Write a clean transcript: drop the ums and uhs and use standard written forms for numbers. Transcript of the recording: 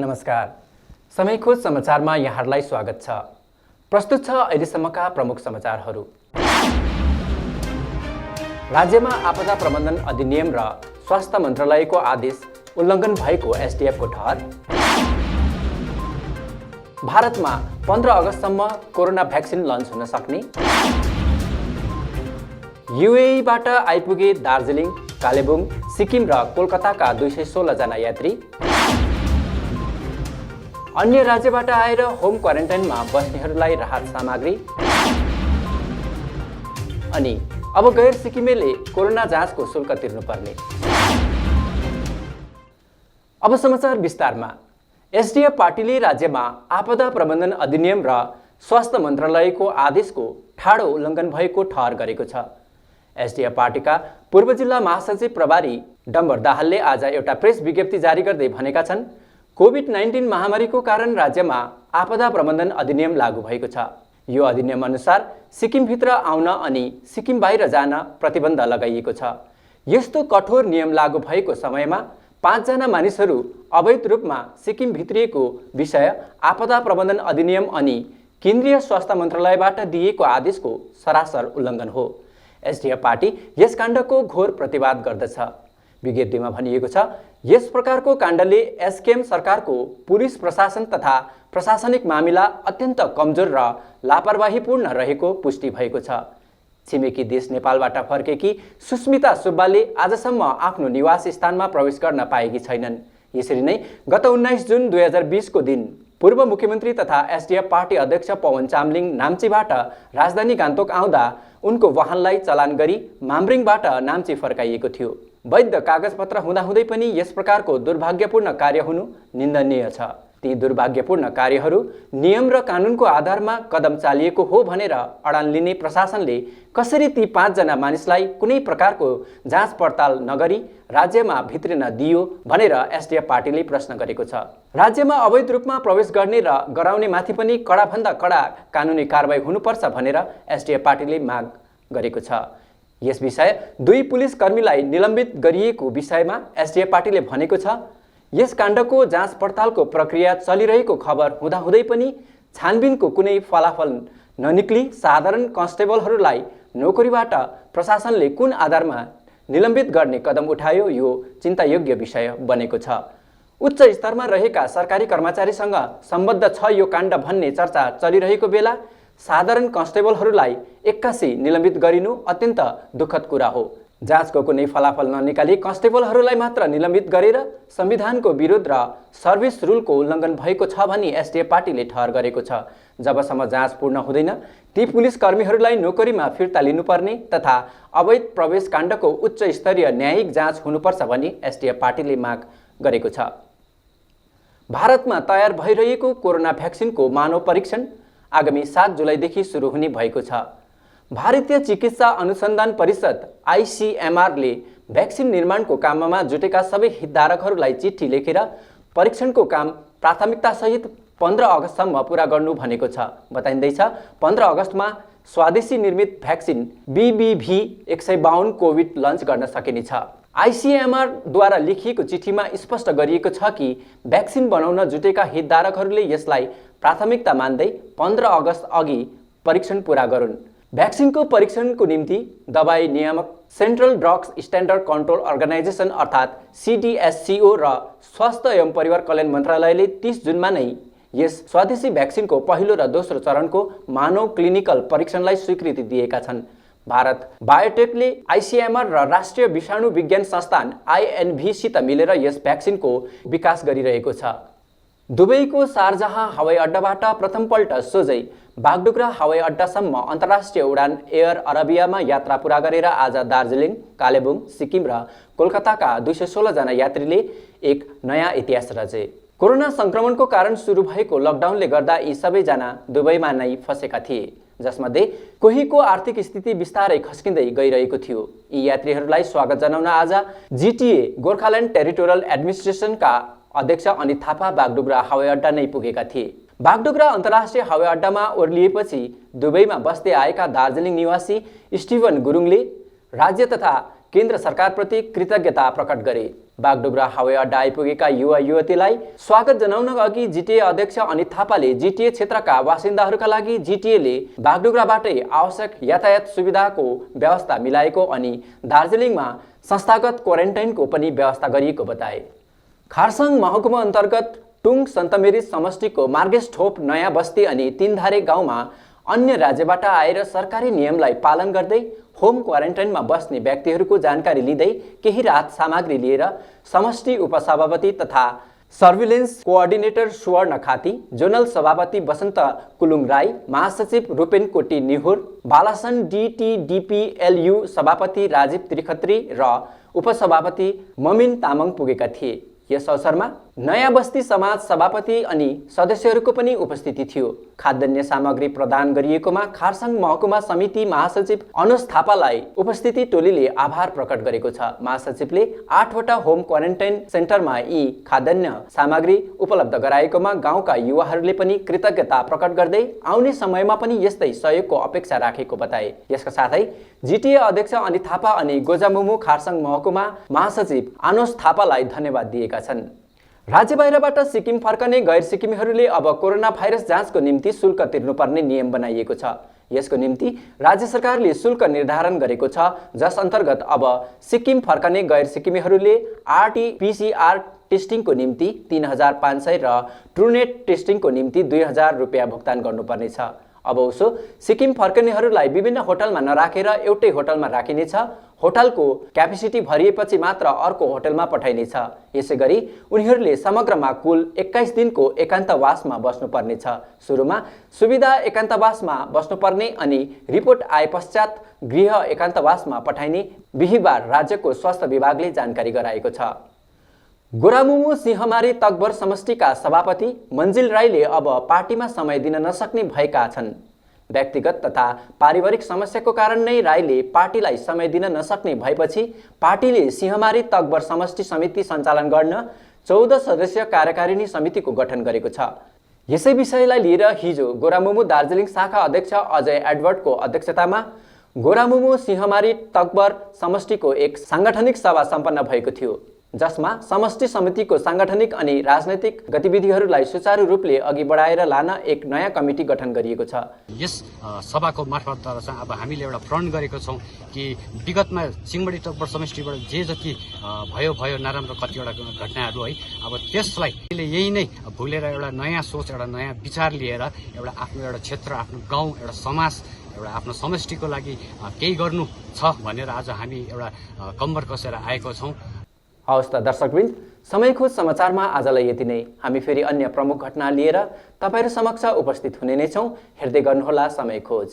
नमस्कार। समय खोज समाचारमा यहाँहरूलाई स्वागत छ। प्रस्तुत छ अहिलेसम्मका प्रमुख समाचारहरू। राज्यमा आपदा प्रबन्धन अधिनियम र स्वास्थ्य मन्त्रालयको आदेश उल्लङ्घन भएको एसडिएफको ठहर। भारतमा 15 अगस्तसम्म कोरोना भ्याक्सिन लन्च हुन सक्ने। युएईबाट आइपुगे दार्जिलिङ, कालेबुङ, सिक्किम र कोलकाताका 216 जना यात्री। अन्य राज्यबाट आएर होम क्वारेन्टाइनमा बस्नेहरूलाई राहत सामग्री। अनि अब गैर सिक्किमेले कोरोना जाँचको शुल्क तिर्नुपर्ने। अब समाचार विस्तारमा। एसडिएफ पार्टीले राज्यमा आपदा प्रबन्धन अधिनियम र स्वास्थ्य मन्त्रालयको आदेशको ठाडो उल्लङ्घन भएको ठहर गरेको छ। एसडिएफ पार्टीका पूर्व जिल्ला महासचिव प्रभारी डम्बर दाहालले आज एउटा प्रेस विज्ञप्ति जारी गर्दै भनेका छन्, कोभिड-19 महामारीको कारण राज्यमा आपदा प्रबन्धन अधिनियम लागू भएको छ। यो अधिनियम अनुसार सिक्किमभित्र आउन अनि सिक्किम बाहिर जान प्रतिबन्ध लगाइएको छ। यस्तो कठोर नियम लागू भएको समयमा 5 जना मानिसहरू अवैध रूपमा सिक्किम भित्रिएको विषय आपदा प्रबन्धन अधिनियम अनि केन्द्रीय स्वास्थ्य मन्त्रालयबाट दिएको आदेशको सरासर उल्लङ्घन हो। एसडिएफ पार्टी यस काण्डको घोर प्रतिवाद गर्दछ। विज्ञप्तिमा भनिएको छ, यस प्रकारको काण्डले एसकेएम सरकारको पुलिस प्रशासन तथा प्रशासनिक मामिला अत्यन्त कमजोर र लापरवाहीपूर्ण रहेको पुष्टि भएको छ। छिमेकी देश नेपालबाट फर्केकी सुस्मिता सुब्बाले आजसम्म आफ्नो निवास स्थानमा प्रवेश गर्न पाएकी छैनन्। यसरी नै गत 19 जुन 2020 को दिन पूर्व मुख्यमन्त्री तथा एसडिएफ पार्टी अध्यक्ष पवन चामलिङ नाम्चीबाट राजधानी गान्तोक आउँदा उनको वाहनलाई चलान गरी मामरिङबाट नाम्ची फर्काइएको थियो। वैध कागजपत्र हुँदाहुँदै पनि यस प्रकारको दुर्भाग्यपूर्ण कार्य हुनु निन्दनीय छ। ती दुर्भाग्यपूर्ण कार्यहरू नियम र कानुनको आधारमा कदम चालिएको हो भनेर अडान लिने प्रशासनले कसरी ती 5 जना मानिसलाई कुनै प्रकारको जाँच पडताल नगरी राज्यमा भित्रिन दियो भनेर एसडिएफ पार्टीले प्रश्न गरेको छ। राज्यमा अवैध रूपमा प्रवेश गर्ने र गराउने माथि पनि कडाभन्दा कडा कानुनी कारबाही हुनुपर्छ भनेर एसडिएफ पार्टीले माग गरेको छ। यस विषय 2 पुलिस कर्मीलाई निलम्बित गरिएको विषयमा एसडिएफ पार्टीले भनेको छ, यस काण्डको जाँच पडतालको प्रक्रिया चलिरहेको खबर हुँदाहुँदै पनि छानबिनको कुनै फलाफल ननिक्ली साधारण कन्स्टेबलहरूलाई नोकरीबाट प्रशासनले कुन आधारमा निलम्बित गर्ने कदम उठायो, यो चिन्तायोग्य विषय बनेको छ। उच्च स्तरमा रहेका सरकारी कर्मचारीसँग सम्बद्ध छ यो काण्ड भन्ने चर्चा चलिरहेको बेला साधारण कन्स्टेबलहरूलाई 81 निलम्बित गरिनु अत्यन्त दुःखद कुरा हो। जाँचको कुनै फलाफल ननिकाली कन्स्टेबलहरूलाई मात्र निलम्बित गरेर संविधानको विरुद्ध र सर्भिस रुलको उल्लङ्घन भएको छ भनी एसडिएफ पार्टीले ठहर गरेको छ। जबसम्म जाँच पूर्ण हुँदैन ती पुलिस कर्मीहरूलाई नोकरीमा फिर्ता लिनुपर्ने तथा अवैध प्रवेश काण्डको उच्च स्तरीय न्यायिक जाँच हुनुपर्छ भनी एसडिएफ पार्टीले माग गरेको छ। भारतमा तयार भइरहेको कोरोना भ्याक्सिनको मानव परीक्षण आगामी 7 जुलाईदेखि सुरु हुने भएको छ। भारतीय चिकित्सा अनुसन्धान परिषद आइसिएमआरले भ्याक्सिन निर्माणको काममा जुटेका सबै हितधारकहरूलाई चिठी लेखेर परीक्षणको काम प्राथमिकतासहित 15 अगस्तसम्म पूरा गर्नु भनेको छ। बताइँदैछ 15 अगस्तमा स्वदेशी निर्मित भ्याक्सिन BBV 152 कोभिड लन्च गर्न सकिनेछ। आइसिएमआरद्वारा लेखिएको चिठीमा स्पष्ट गरिएको छ कि भ्याक्सिन बनाउन जुटेका हितधारकहरूले यसलाई प्राथमिकता मान्दै 15 अगस्त अघि परीक्षण पूरा गरून्। भ्याक्सिनको परीक्षणको निम्ति दबाई नियामक central drugs standard control organisation अर्थात् CDSCO र स्वास्थ्य एवं परिवार कल्याण मन्त्रालयले 30 जुनमा नै यस स्वदेशी भ्याक्सिनको पहिलो र दोस्रो चरणको मानव क्लिनिकल परीक्षणलाई स्वीकृति दिएका छन्। भारत बायोटेकले आइसिएमआर र राष्ट्रिय विषाणु विज्ञान संस्थान INV सित मिलेर यस भ्याक्सिनको विकास गरिरहेको छ। दुबईको शारजाह हवाई अड्डाबाट प्रथमपल्ट सोझै बागडोग्रा हवाई अड्डासम्म अन्तर्राष्ट्रिय उडान एयर अरबियामा यात्रा पूरा गरेर आज दार्जिलिङ, कालेबुङ, सिक्किम र कोलकाताका 216 जना यात्रीले एक नयाँ इतिहास रचे। कोरोना संक्रमणको कारण सुरु भएको लकडाउनले गर्दा यी सबैजना दुबईमा नै फसेका थिए, जसमध्ये कोहीको आर्थिक स्थिति बिस्तारै खस्किँदै गइरहेको थियो। यी यात्रीहरूलाई स्वागत जनाउन आज GTA गोर्खाल्यान्ड टेरिटोरियल एडमिनिस्ट्रेसनका अध्यक्ष अनित थापा बागडोग्रा हवाई अड्डा नै पुगेका थिए। बागडोग्रा अन्तर्राष्ट्रिय हवाई अड्डामा ओर्लिएपछि दुबईमा बस्दै आएका दार्जिलिङ निवासी स्टिभन गुरुङले राज्य तथा केन्द्र सरकारप्रति कृतज्ञता प्रकट गरे। बागडोगरा हवाई अड्डा आइपुगेका युवा युवतीलाई स्वागत जनाउन अघि जिटिए अध्यक्ष अनित थापाले जिटिए क्षेत्रका बासिन्दाहरूका लागि जिटिएले बागडोगराबाटै आवश्यक यातायात सुविधाको व्यवस्था मिलाएको अनि दार्जिलिङमा संस्थागत क्वारेन्टाइनको पनि व्यवस्था गरिएको बताए। खारसाङ महकुमा अन्तर्गत टुङ सन्तमेरी समष्टिको मार्गेसठोप नयाँ बस्ती अनि तीनधारे गाउँमा अन्य राज्यबाट आएर सरकारी नियमलाई पालन गर्दै होम क्वारेन्टाइनमा बस्ने व्यक्तिहरूको जानकारी लिँदै केही राहत सामग्री लिएर समष्टि उपसभापति तथा सर्भिलेन्स कोअर्डिनेटर सुवर्ण खाती, जोनल सभापति वसन्त कुलुङ राई, महासचिव रूपेन कोटी निहुर, बालासन DTDPLU सभापति राजीव त्रिखत्री र उपसभापति ममिन तामाङ पुगेका थिए। यस अवसरमा नयाँ बस्ती समाज सभापति अनि सदस्यहरूको पनि उपस्थिति थियो। खाद्यान्न सामग्री प्रदान गरिएकोमा खारसाङ महकुमा समिति महासचिव अनुज थापालाई उपस्थिति टोलीले आभार प्रकट गरेको छ। महासचिवले 8 वटा होम क्वारेन्टाइन सेन्टरमा यी खाद्यान्न सामग्री उपलब्ध गराएकोमा गाउँका युवाहरूले पनि कृतज्ञता प्रकट गर्दै आउने समयमा पनि यस्तै सहयोगको अपेक्षा राखेको बताए। यसका साथै जिटिए अध्यक्ष अनित थापा अनि गोजामुमु खारसाङ महकुमा महासचिव अनुज थापालाई धन्यवाद दिएका छन्। राज्य बाहिरबाट सिक्किम फर्कने गैर सिक्किमेहरूले अब कोरोना भाइरस जाँचको निम्ति शुल्क तिर्नुपर्ने नियम बनाइएको छ। यसको निम्ति राज्य सरकारले शुल्क निर्धारण गरेको छ, जस अन्तर्गत अब सिक्किम फर्कने गैर सिक्किमेहरूले RT-PCR टेस्टिङको निम्ति 3500 र ट्रुनेट टेस्टिङको निम्ति 2000 रुपियाँ भुक्तान गर्नुपर्नेछ। अब उसो सिक्किम फर्कनेहरूलाई विभिन्न होटलमा नराखेर एउटै होटलमा राखिनेछ। होटलको क्यापेसिटी भरिएपछि मात्र अर्को होटलमा पठाइनेछ। यसैगरी उनीहरूले समग्रमा कुल 21 दिनको एकान्तवासमा बस्नुपर्नेछ। सुरुमा सुविधा एकान्तवासमा बस्नुपर्ने अनि रिपोर्ट आए पश्चात गृह एकान्तवासमा पठाइने बिहिबार राज्यको स्वास्थ्य विभागले जानकारी गराएको छ। गोरामुमु सिंहमारी तकभर समष्टिका सभापति मन्जिल राईले अब पार्टीमा समय दिन नसक्ने भएका छन्। व्यक्तिगत तथा पारिवारिक समस्याको कारण नै राईले पार्टीलाई समय दिन नसक्ने भएपछि पार्टीले सिंहमारी तकभर समष्टि समिति सञ्चालन गर्न 14 सदस्यीय कार्यकारिणी समितिको गठन गरेको छ। यसै विषयलाई लिएर हिजो गोरामुमु दार्जिलिङ शाखा अध्यक्ष अजय एडवर्डको अध्यक्षतामा गोरामुमु सिंहमारी तकभर समष्टिको एक सांगठनिक सभा सम्पन्न भएको थियो, जसमा समष्टि समितिको सांगठनिक अनि राजनैतिक गतिविधिहरूलाई सुचारू रूपले अघि बढाएर लान एक नयाँ कमिटी गठन गरिएको छ। यस सभाको मार्फतद्वारा चाहिँ अब हामीले एउटा प्रण गरेको छौँ कि विगतमा सिंहमारी तकभर समष्टिबाट जे जति भयो नराम्रो कतिवटा घटनाहरू है, अब त्यसलाई यही नै भुलेर एउटा नयाँ सोच, एउटा नयाँ विचार लिएर एउटा आफ्नो एउटा क्षेत्र, आफ्नो गाउँ, एउटा समाज, एउटा आफ्नो समष्टिको लागि केही गर्नु छ भनेर आज हामी एउटा कम्बर कसेर आएको छौँ। हवस् त दर्शकवृन्द, समय खोज समाचारमा आजलाई यति नै। हामी फेरि अन्य प्रमुख घटना लिएर तपाईहरु समक्ष उपस्थित हुने नै छौँ। हेर्दै गर्नुहोला समय खोज।